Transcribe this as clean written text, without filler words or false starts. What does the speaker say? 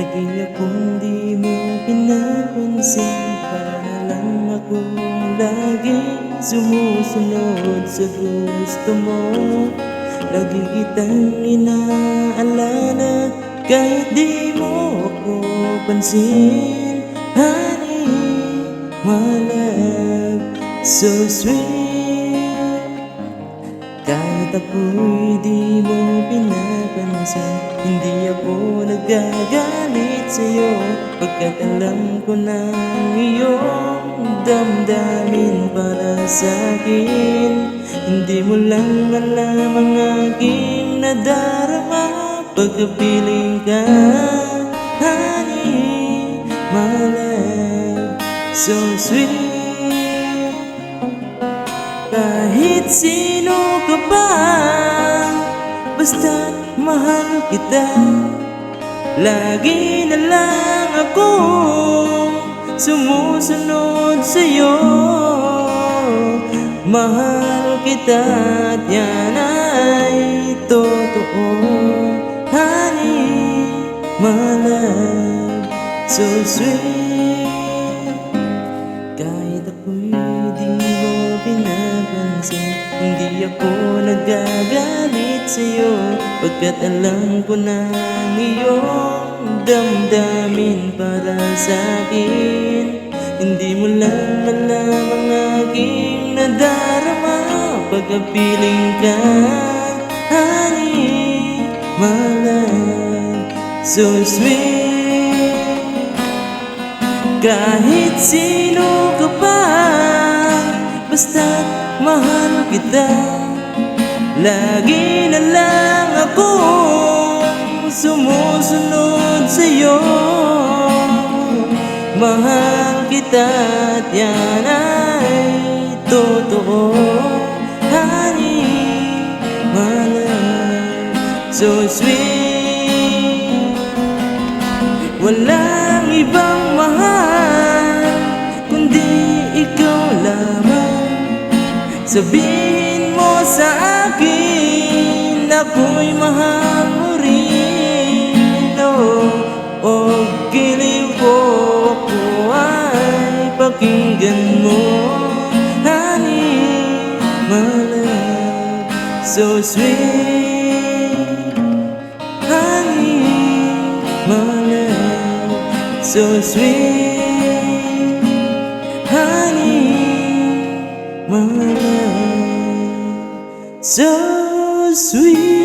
Lagi akong di mo pinapansin, para na lang akong laging sumusunod sa gusto mo. Lagi kitang inaalala kahit di mo ako pansin. Honey, my love, so sweet. Kahit ako'y di mo pinapansin, hindi ako nagagalit sa'yo, pagkat alam ko na ang iyong damdamin para sa'kin. Hindi mo lang alam ang aking nadarama pagkapiling ka. Honey, my love, so sweet. Kahit sino ka pa, basta't mahal kita. Lagi na lang akong sumusunod sa'yo. Mahal kita at yan ay totoo. Honey, my love, so sweet. Kahit ako'y di mo pinapansin, hindi ako nagagalit sa'yo, pagkat alam ko na ang iyong damdamin para sa'kin. Hindi mo lang alam ang aking nadarama pagkapiling ka. Honey, my love, so sweet. Kahit sino ka pa, basta't mahal kita. Lagi na lang akong sumusunod sa'yo. Mahal kita at yan ay totoo. Honey, my love, so sweet. Walang ibang mahal kundi ikaw lamang. Sabihin mo sa akin, ako'y mahal mo rin. O giliw ko, ako ay pakinggan mo. Honey, my love, so sweet. Honey, my love, so sweet. Honey, my love, so sweet.